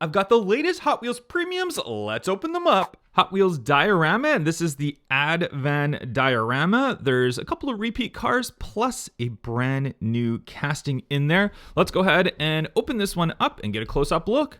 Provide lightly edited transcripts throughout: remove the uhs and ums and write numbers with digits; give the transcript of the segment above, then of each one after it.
I've got the latest Hot Wheels premiums. Let's open them up. Hot Wheels diorama, and this is the Advan diorama. There's a couple of repeat cars plus a brand new casting in there. Let's go ahead and open this one up and get a close-up look.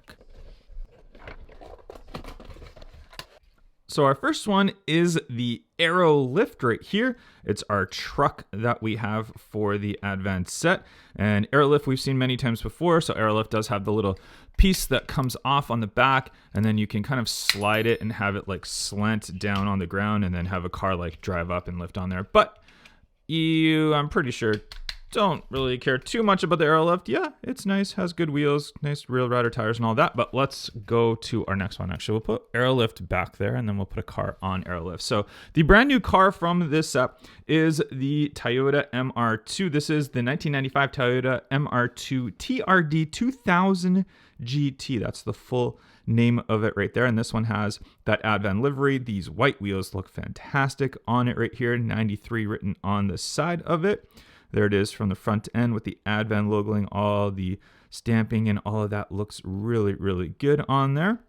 So our first one is the Aero Lift right here. It's our truck that we have for the Advan set. And Aero Lift we've seen many times before. So Aero Lift does have the little piece that comes off on the back, and then you can kind of slide it and have it like slant down on the ground and then have a car like drive up and lift on there. But I'm pretty sure, don't really care too much about the Aero Lift. Yeah, it's nice, has good wheels, nice real rider tires and all that. But let's go to our next one. Actually, we'll put Aero Lift back there, and then we'll put a car on Aero Lift. So the brand new car from this set is the Toyota MR2. This is the 1995 Toyota MR2 TRD 2000 GT. That's the full name of it right there. And this one has that Advan livery. These white wheels look fantastic on it right here. 93 written on the side of it. There it is from the front end with the Advan logoing. All the stamping and all of that looks really, really good on there.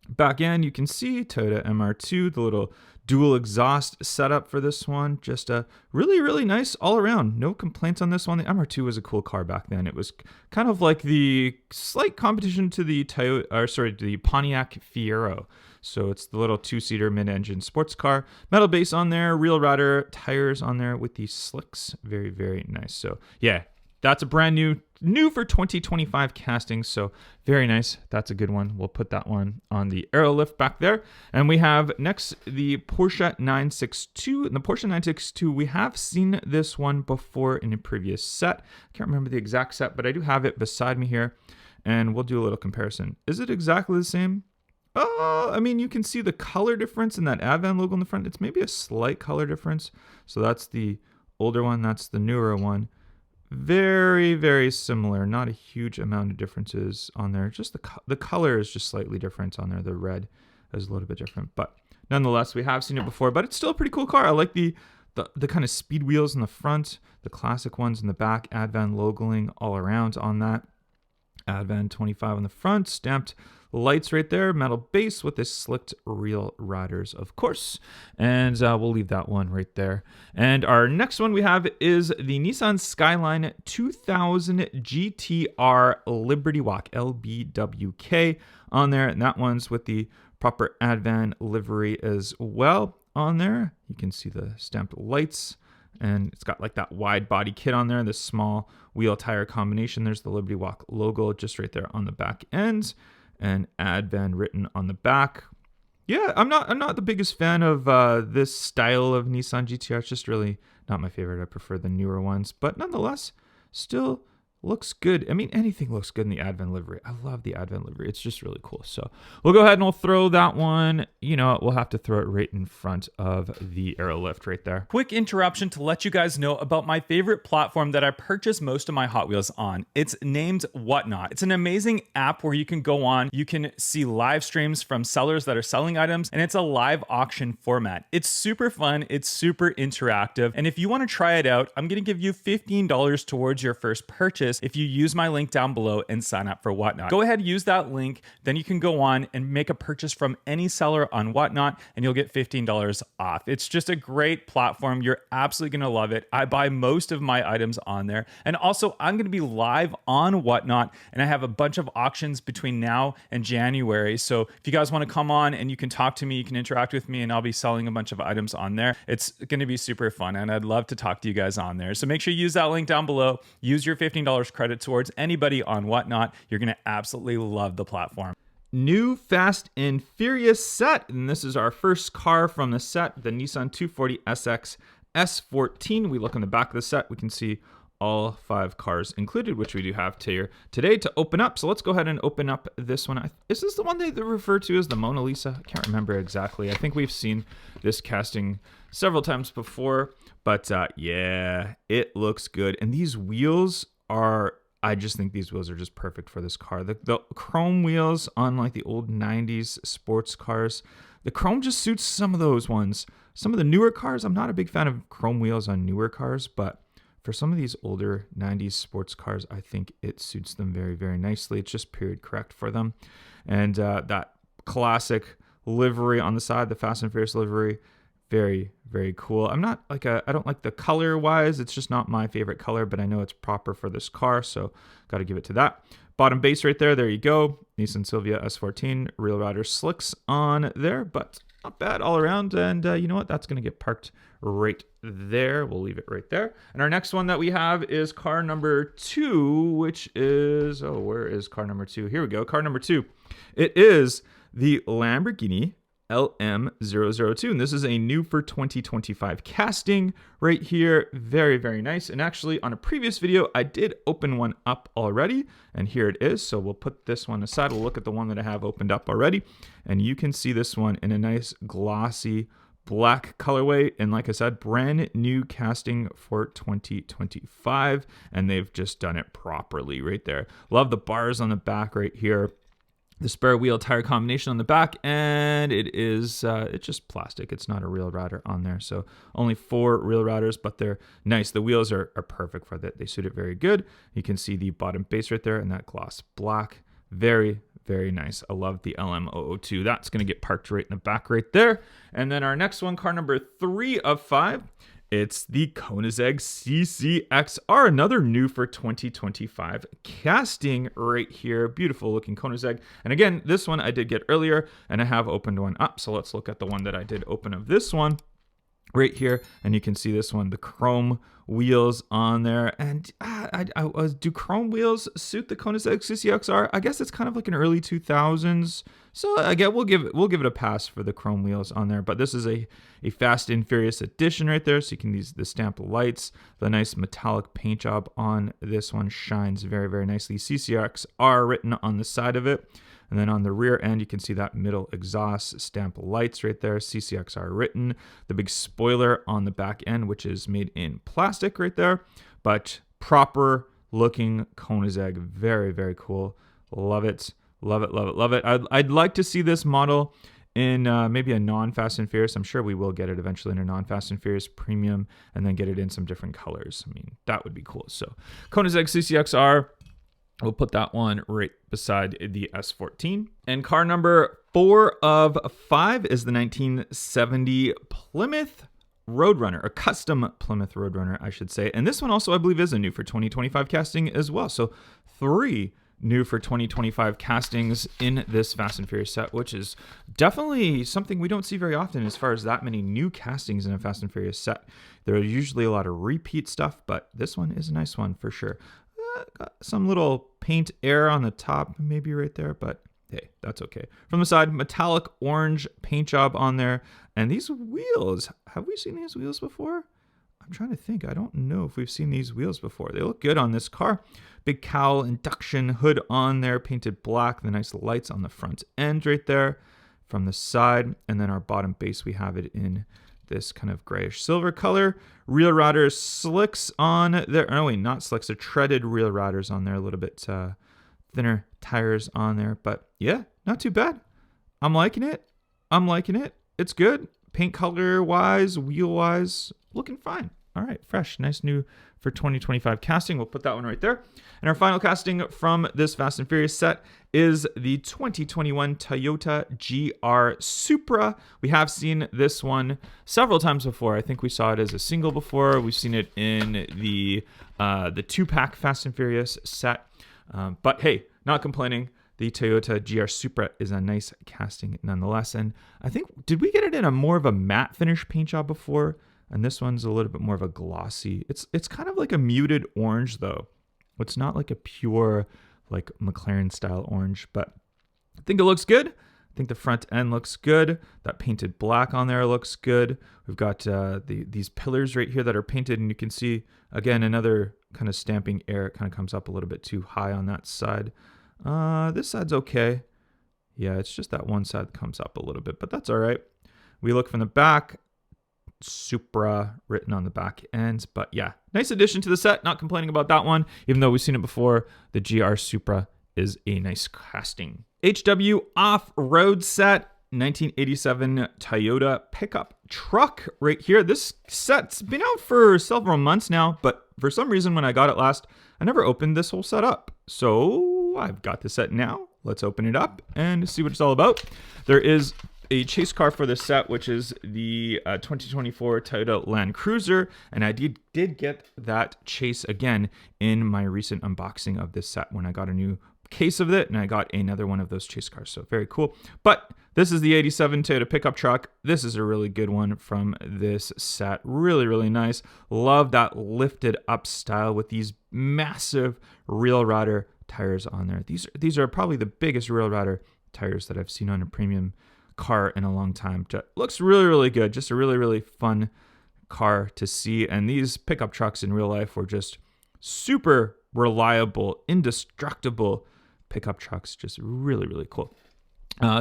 Back end, you can see Toyota MR2, the little dual exhaust setup for this one. Just a really, really nice all around. No complaints on this one. The MR2 was a cool car back then. It was kind of like the slight competition to the the Pontiac Fiero. So it's the little two-seater mid-engine sports car. Metal base on there, real rider tires on there with these slicks. Very, very nice. So yeah, that's a brand new for 2025 casting. So very nice. That's a good one. We'll put that one on the Aero Lift back there. And we have next the Porsche 962. And the Porsche 962, we have seen this one before in a previous set. I can't remember the exact set, but I do have it beside me here. And we'll do a little comparison. Is it exactly the same? I mean, you can see the color difference in that Advan logo in the front. It's maybe a slight color difference. So that's the older one. That's the newer one. Very, very similar. Not a huge amount of differences on there. Just the color is just slightly different on there. The red is a little bit different. But nonetheless, we have seen it before. But it's still a pretty cool car. I like the kind of speed wheels in the front. The classic ones in the back. Advan logoing all around on that. Advan 25 on the front. Stamped lights right there, metal base with this slicked real riders, of course. And we'll leave that one right there. And our next one we have is the Nissan Skyline 2000 GTR Liberty Walk, LBWK on there. And that one's with the proper Advan livery as well on there. You can see the stamped lights. And it's got like that wide body kit on there, this small wheel tire combination. There's the Liberty Walk logo just right there on the back end. And Advan written on the back. Yeah, I'm not the biggest fan of this style of Nissan GTR. It's just really not my favorite. I prefer the newer ones, but nonetheless, still looks good. I mean, anything looks good in the Advan livery. I love the Advan livery. It's just really cool. So we'll go ahead and we'll throw that one. You know, we'll have to throw it right in front of the Aero Lift right there. Quick interruption to let you guys know about my favorite platform that I purchase most of my Hot Wheels on. It's named Whatnot. It's an amazing app where you can go on, you can see live streams from sellers that are selling items, and it's a live auction format. It's super fun. It's super interactive. And if you want to try it out, I'm going to give you $15 towards your first purchase if you use my link down below and sign up for Whatnot. Go ahead, use that link, then you can go on and make a purchase from any seller on Whatnot and you'll get $15 off. It's just a great platform. You're absolutely gonna love it. I buy most of my items on there. And also I'm gonna be live on Whatnot and I have a bunch of auctions between now and January. So if you guys wanna come on and you can talk to me, you can interact with me and I'll be selling a bunch of items on there. It's gonna be super fun and I'd love to talk to you guys on there. So make sure you use that link down below. Use your $15 credit towards anybody on Whatnot. You're going to absolutely love the platform. New Fast and Furious set, and this is our first car from the set, the Nissan 240 SX S14. We look on the back of the set, we can see all 5 cars included, which we do have here today to open up. So let's go ahead and open up this one. Is this the one they refer to as the Mona Lisa? I can't remember exactly. I think we've seen this casting several times before, but yeah, it looks good. And these wheels are, I just think these wheels are just perfect for this car. The chrome wheels on like the old 90s sports cars, the chrome just suits some of those ones. Some of the newer cars, I'm not a big fan of chrome wheels on newer cars, but for some of these older 90s sports cars, I think it suits them very, very nicely. It's just period correct for them. And that classic livery on the side, the Fast and Furious livery, very, very cool. I don't like the color wise. It's just not my favorite color, but I know it's proper for this car, so got to give it to that. Bottom base right there you go. Nissan Silvia S14, Real Rider slicks on there, but not bad all around. And you know what? That's going to get parked right there. We'll leave it right there. And our next one that we have is car number 2, which is, where is car number 2? Here we go. Car number 2. It is the Lamborghini LM002, and this is a new for 2025 casting right here. Very, very nice. And actually on a previous video, I did open one up already, and here it is. So we'll put this one aside. We'll look at the one that I have opened up already, and you can see this one in a nice glossy black colorway. And like I said, brand new casting for 2025, and they've just done it properly right there. Love the bars on the back right here. The spare wheel tire combination on the back, and it is it's just plastic. It's not a real rider on there, so only 4 real riders, but they're nice. The wheels are perfect for that. They suit it very good. You can see the bottom base right there and that gloss black. Very, very nice. I love the LM002. That's going to get parked right in the back right there. And then our next one, car number 3 of 5. It's the Koenigsegg CCXR, another new for 2025 casting right here. Beautiful looking Koenigsegg. And again, this one I did get earlier, and I have opened one up. So let's look at the one that I did open of this one right here. And you can see this one, the chrome wheels on there. And do chrome wheels suit the Koenigsegg CCXR? I guess it's kind of like an early 2000s. So I guess we'll give it a pass for the chrome wheels on there. But this is a Fast and Furious edition right there. So you can use the stamp lights. The nice metallic paint job on this one shines very, very nicely. CCXR written on the side of it. And then on the rear end, you can see that middle exhaust stamp lights right there, CCXR written. The big spoiler on the back end, which is made in plastic right there, but proper looking Koenigsegg. Very, very cool. Love it. Love it, love it, love it. I'd like to see this model in maybe a non-Fast and Furious. I'm sure we will get it eventually in a non-Fast and Furious premium, and then get it in some different colors. I mean, that would be cool. So Koenigsegg CCXR, we'll put that one right beside the S14. And car number 4 of 5 is the 1970 Plymouth Roadrunner, a custom Plymouth Roadrunner, I should say. And this one also, I believe, is a new for 2025 casting as well. So 3 new for 2025 castings in this Fast and Furious set, which is definitely something we don't see very often as far as that many new castings in a Fast and Furious set. There are usually a lot of repeat stuff, but this one is a nice one for sure. Got some little paint air on the top, maybe right there, but hey, that's okay. From the side, metallic orange paint job on there. And these wheels, have we seen these wheels before? I'm trying to think. I don't know if we've seen these wheels before. They look good on this car. Big cowl induction hood on there, painted black. The nice lights on the front end right there. From the side, and then our bottom base, we have it in this kind of grayish silver color. Rear riders slicks on there. Oh wait, not slicks. They're treaded rear riders on there. A little bit thinner tires on there. But yeah, not too bad. I'm liking it. I'm liking it. It's good. Paint color wise, wheel wise, looking fine. All right, fresh, nice new for 2025 casting. We'll put that one right there. And our final casting from this Fast and Furious set is the 2021 Toyota GR Supra. We have seen this one several times before. I think we saw it as a single before. We've seen it in the 2-pack Fast and Furious set. But hey, not complaining. The Toyota GR Supra is a nice casting nonetheless. And I think, did we get it in a more of a matte finish paint job before? And this one's a little bit more of a glossy. It's kind of like a muted orange though. It's not like a pure like McLaren style orange, but I think it looks good. I think the front end looks good. That painted black on there looks good. We've got these pillars right here that are painted, and you can see again another kind of stamping air. It kind of comes up a little bit too high on that side. This side's okay. Yeah, it's just that one side that comes up a little bit, but that's all right. We look from the back. Supra written on the back ends, but yeah, nice addition to the set. Not complaining about that one, even though we've seen it before. The GR Supra is a nice casting. HW off-road set. 1987 Toyota pickup truck right here. This set's been out for several months now, but for some reason when I got it last, I never opened this whole set up. So I've got the set now. Let's open it up and see what it's all about. There is a chase car for this set, which is the 2024 Toyota Land Cruiser, and I did get that chase again in my recent unboxing of this set when I got a new case of it, and I got another one of those chase cars, so very cool. But this is the 87 Toyota pickup truck. This is a really good one from this set. Really, really nice. Love that lifted up style with these massive Real Rider tires on there. These are probably the biggest Real Rider tires that I've seen on a premium car in a long time. Looks really, really good. Just a really, really fun car to see. And these pickup trucks in real life were just super reliable, indestructible pickup trucks. Just really, really cool.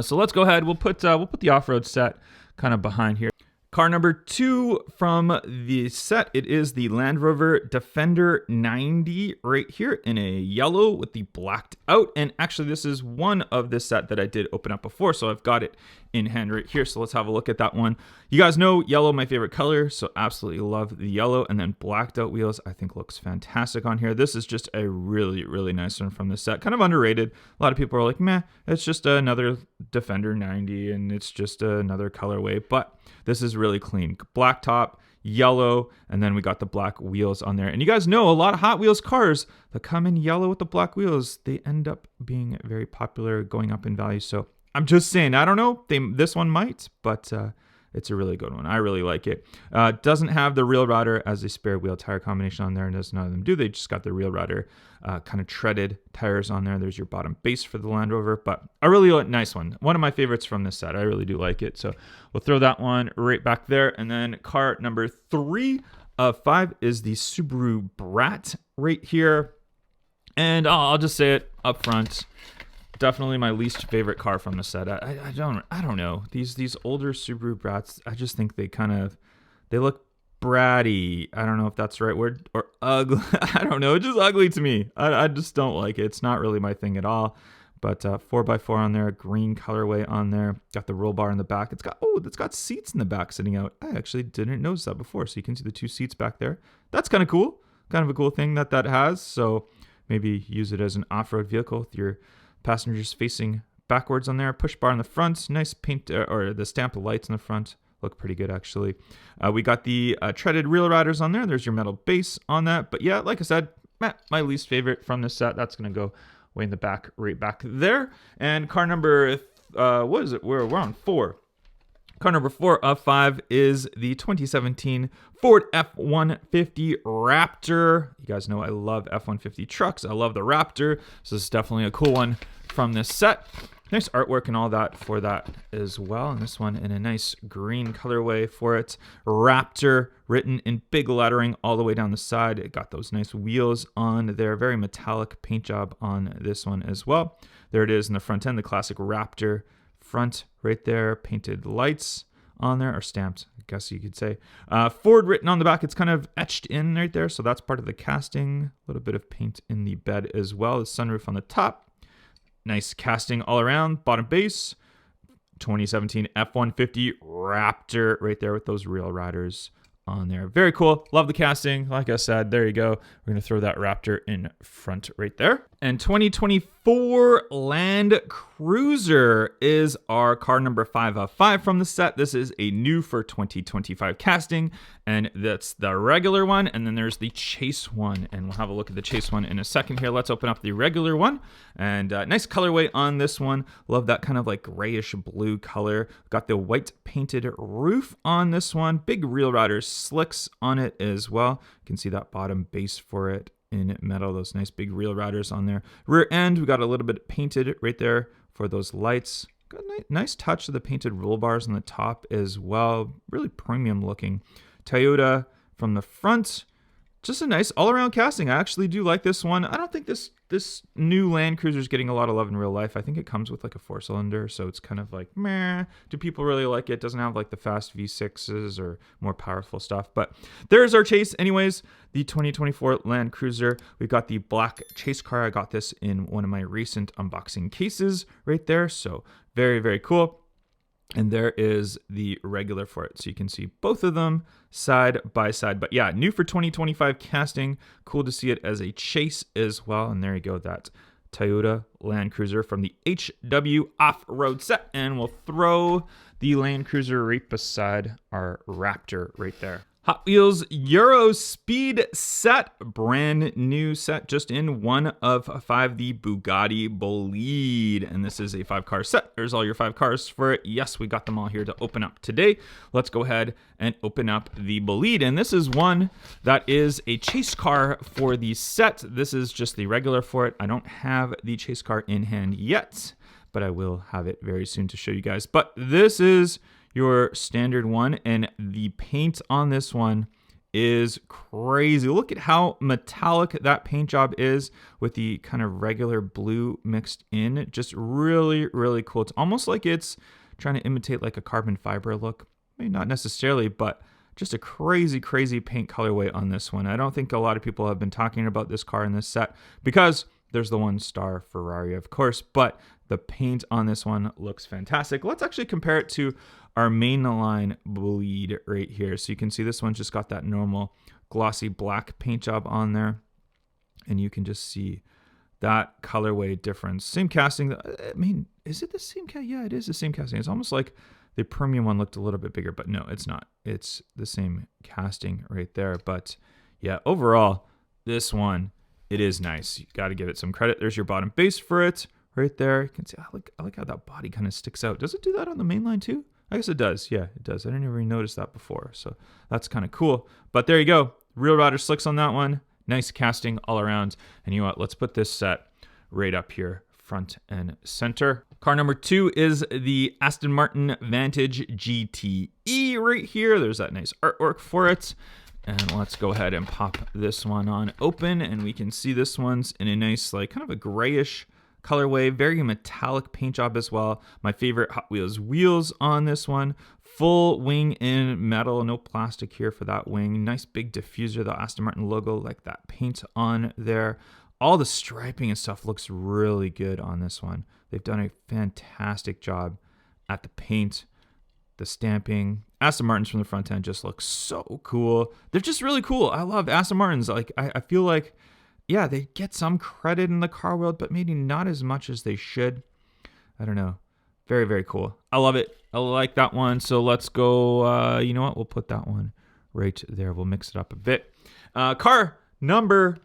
So let's go ahead. We'll put the off-road set kind of behind here. Car number 2 from the set, it is the Land Rover Defender 90 right here in a yellow with the blacked out. And actually this is one of this set that I did open up before, so I've got it in hand right here. So let's have a look at that one. You guys know yellow, my favorite color, so absolutely love the yellow. And then blacked out wheels, I think looks fantastic on here. This is just a really, really nice one from this set. Kind of underrated. A lot of people are like, meh, it's just another Defender 90 and it's just another colorway, but this is really clean. Black top, yellow, and then we got the black wheels on there. And you guys know a lot of Hot Wheels cars that come in yellow with the black wheels, they end up being very popular, going up in value. So I'm just saying, I don't know, this one might, but it's a really good one. I really like it. Doesn't have the Real Rider as a spare wheel tire combination on there, and none of them do. They just got the Real Rider kind of treaded tires on there. There's your bottom base for the Land Rover, but a really nice one. One of my favorites from this set. I really do like it. So we'll throw that one right back there. And then car number 3 of 5 is the Subaru Brat right here. And I'll just say it up front. Definitely my least favorite car from the set. I don't know. These older Subaru Brats, I just think they look bratty. I don't know if that's the right word, or ugly. I don't know. It's just ugly to me. I just don't like it. It's not really my thing at all. But 4x4 on there, green colorway on there. Got the roll bar in the back. It's got seats in the back sitting out. I actually didn't notice that before. So you can see the 2 seats back there. That's kind of cool. Kind of a cool thing that has. So maybe use it as an off-road vehicle with your passengers facing backwards on there. Push bar in the front. Nice paint, or the stamped lights in the front. Look pretty good, actually. We got the treaded Real Riders on there. There's your metal base on that. But yeah, like I said, my least favorite from this set. That's going to go way in the back, right back there. And car number, what is it? We're on 4. Car number 4 of 5 is the 2017 Ford F-150 Raptor. You guys know I love F-150 trucks. I love the Raptor. So this is definitely a cool one from this set. Nice artwork and all that for that as well. And this one in a nice green colorway for it. Raptor written in big lettering all the way down the side. It got those nice wheels on there. Very metallic paint job on this one as well. There it is in the front end, the classic Raptor front right there. Painted lights on there, or stamped, I guess you could say. Ford written on the back. It's kind of etched in right there. So that's part of the casting. A little bit of paint in the bed as well. The sunroof on the top. Nice casting all around. Bottom base. 2017 F-150 Raptor right there with those Real Riders on there. Very cool. Love the casting. Like I said, there you go. We're going to throw that Raptor in front right there. And 2024 Land Cruiser is our car number 5 of 5 from the set. This is a new for 2025 casting, and that's the regular one, and then there's the chase one, and we'll have a look at the chase one in a second here. Let's open up the regular one, and nice colorway on this one. Love that kind of like grayish blue color. Got the white painted roof on this one. Big Real Rider slicks on it as well. You can see that bottom base for it in metal, those nice big Real Riders on there. Rear end, we got a little bit painted right there for those lights. Got a nice touch of the painted roll bars on the top as well. Really premium looking. Toyota from the front. Just a nice all-around casting. I actually do like this one. I don't think this new Land Cruiser is getting a lot of love in real life. I think it comes with like a 4-cylinder, so it's kind of like, meh. Do people really like it? Doesn't have like the fast V6s or more powerful stuff. But there's our chase. Anyways, the 2024 Land Cruiser. We've got the black chase car. I got this in one of my recent unboxing cases right there. So very, very cool. And there is the regular for it. So you can see both of them side by side. But yeah, new for 2025 casting. Cool to see it as a chase as well. And there you go. That Toyota Land Cruiser from the HW off-road set. And we'll throw the Land Cruiser right beside our Raptor right there. Hot Wheels Euro Speed set, brand new set, just in 1 of 5, the Bugatti Bolide. And this is a 5-car set. There's all your 5 cars for it. Yes, we got them all here to open up today. Let's go ahead and open up the Bolide. And this is one that is a chase car for the set. This is just the regular for it. I don't have the chase car in hand yet, but I will have it very soon to show you guys. But this is your standard one, and the paint on this one is crazy. Look at how metallic that paint job is with the kind of regular blue mixed in. Just really, really cool. It's almost like it's trying to imitate like a carbon fiber look. Maybe not necessarily, but just a crazy, crazy paint colorway on this one. I don't think a lot of people have been talking about this car in this set because there's the 1-star Ferrari, of course, but the paint on this one looks fantastic. Let's actually compare it to our main line Bolide right here. So you can see this one just got that normal glossy black paint job on there. And you can just see that colorway difference. Same casting. I mean, is it the same casting? Yeah, it is the same casting. It's almost like the premium one looked a little bit bigger, but no, it's not. It's the same casting right there. But yeah, overall, this one, it is nice. You got to give it some credit. There's your bottom base for it right there. You can see, I like how that body kind of sticks out. Does it do that on the main line too? I guess it does. Yeah, it does. I didn't even notice that before. So that's kind of cool. But there you go. Real Rider slicks on that one. Nice casting all around. And you know what? Let's put this set right up here, front and center. Car number 2 is the Aston Martin Vantage GTE right here. There's that nice artwork for it. And let's go ahead and pop this one on open. And we can see this one's in a nice, like kind of a grayish colorway, very metallic paint job as well. My favorite Hot Wheels wheels on this one. Full wing in metal, no plastic here for that wing. Nice big diffuser, the Aston Martin logo, like that paint on there. All the striping and stuff looks really good on this one. They've done a fantastic job at the paint, the stamping. Aston Martins from the front end just look so cool. They're just really cool. I love Aston Martins. Like I feel like, yeah, they get some credit in the car world, but maybe not as much as they should. I don't know. Very, very cool. I love it. I like that one. So let's go, you know what? We'll put that one right there. We'll mix it up a bit. Car number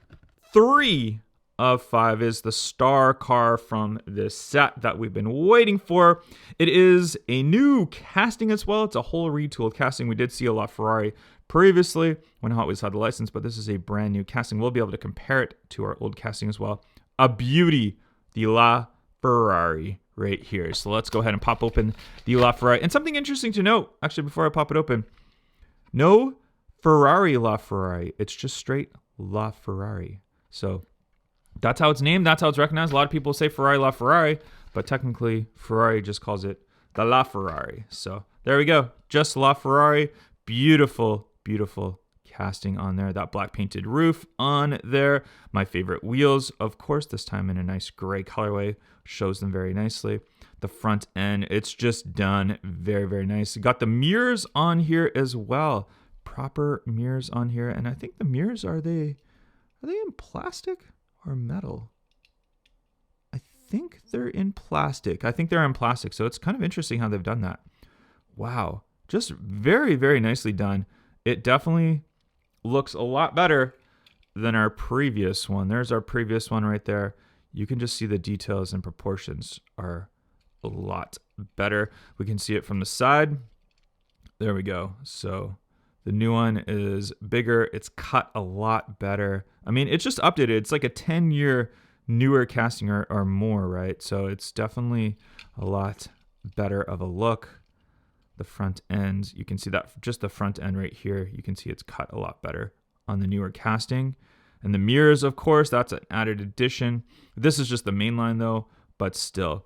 3 of 5 is the star car from this set that we've been waiting for. It is a new casting as well. It's a whole retooled casting. We did see a Laferrari previously when Hot Wheels had the license, but this is a brand new casting. We'll be able to compare it to our old casting as well. A beauty, the Laferrari right here. So let's go ahead and pop open the Laferrari. And something interesting to note, actually, before I pop it open, no Ferrari Laferrari. It's just straight Laferrari. So that's how it's named. That's how it's recognized. A lot of people say Ferrari LaFerrari, but technically Ferrari just calls it the LaFerrari. So there we go. Just LaFerrari. Beautiful, beautiful casting on there. That black painted roof on there. My favorite wheels, of course, this time in a nice gray colorway. Shows them very nicely. The front end, it's just done very, very nice. Got the mirrors on here as well. Proper mirrors on here. And I think the mirrors, are they in plastic or metal? I think they're in plastic. So it's kind of interesting how they've done that. Wow. Just very, very nicely done. It definitely looks a lot better than our previous one. There's our previous one right there. You can just see the details and proportions are a lot better. We can see it from the side. There we go. So the new one is bigger. It's cut a lot better. I mean, it's just updated. It's like a 10-year newer casting or more, right? So it's definitely a lot better of a look. The front end, you can see that just the front end right here. You can see it's cut a lot better on the newer casting. And the mirrors, of course, that's an added addition. This is just the main line though, but still.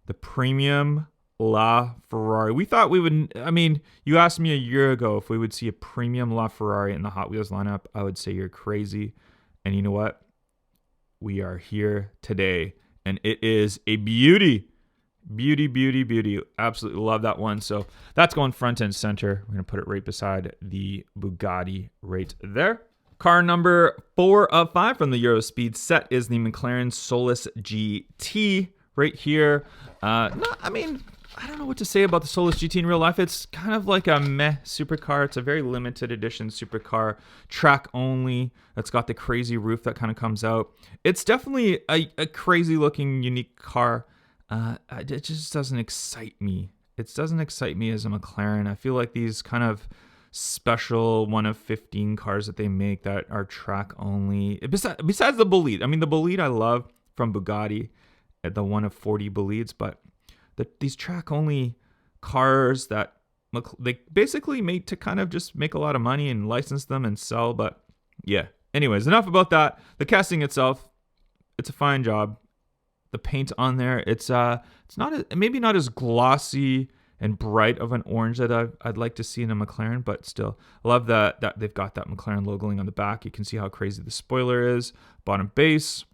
The premium LaFerrari. We thought we would, I mean, you asked me a year ago if we would see a premium LaFerrari in the Hot Wheels lineup. I would say you're crazy. And you know what? We are here today. And it is a beauty. Beauty, beauty, beauty. Absolutely love that one. So that's going front and center. We're going to put it right beside the Bugatti right there. Car number 4 of 5 from the Eurospeed set is the McLaren Solus GT right here. I don't know what to say about the Solus GT in real life. It's kind of like a meh supercar. It's a very limited edition supercar, track only. It's got the crazy roof that kind of comes out. It's definitely a crazy looking, unique car. It just doesn't excite me. It doesn't excite me as a McLaren. I feel like these kind of special 1 of 15 cars that they make that are track only. Besides the Bolide. I mean, the Bolide I love from Bugatti, the 1 of 40 Bolides, but these track only cars that they basically made to kind of just make a lot of money and license them and sell. But yeah, anyways, enough about that. The casting itself, it's a fine job. The paint on there, it's maybe not as glossy and bright of an orange that I'd like to see in a McLaren, but still, I love that they've got that McLaren logoing on the back. You can see how crazy the spoiler is. Bottom base,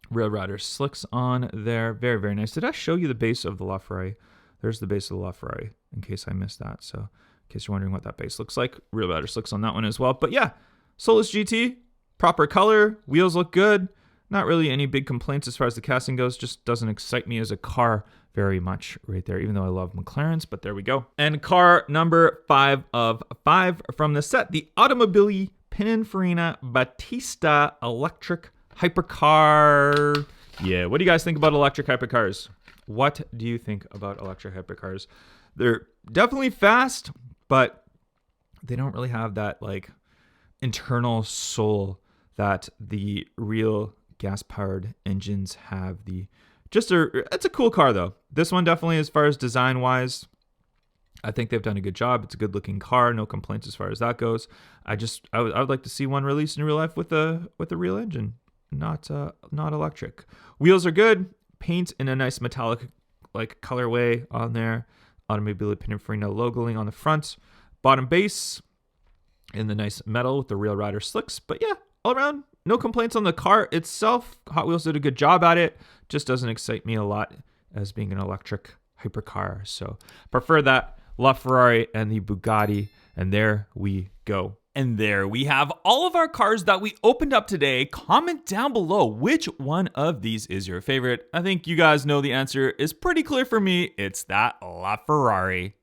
Rail Rider slicks on there. Very, very nice. Did I show you the base of the Laferrari? There's the base of the Laferrari, in case I missed that. So, in case you're wondering what that base looks like, Rail Rider slicks on that one as well. But yeah, Solus GT, proper color, wheels look good. Not really any big complaints as far as the casting goes. Just doesn't excite me as a car very much right there, even though I love McLarens, but there we go. And car number 5 of 5 from the set, the Automobili Pininfarina Battista electric hypercar. Yeah, what do you guys think about electric hypercars? What do you think about electric hypercars? They're definitely fast, but they don't really have that like internal soul that the real gas-powered engines have. It's a cool car though. This one definitely, as far as design-wise, I think they've done a good job. It's a good-looking car. No complaints as far as that goes. I would like to see one released in real life with a real engine, not electric. Wheels are good. Paint in a nice metallic like colorway on there. Automobili Pininfarina logoing on the front. Bottom base in the nice metal with the Rail Rider slicks. But yeah, all around, no complaints on the car itself. Hot Wheels did a good job at it. Just doesn't excite me a lot as being an electric hypercar. So prefer that LaFerrari and the Bugatti. And there we go. And there we have all of our cars that we opened up today. Comment down below which one of these is your favorite. I think you guys know the answer is pretty clear for me. It's that LaFerrari.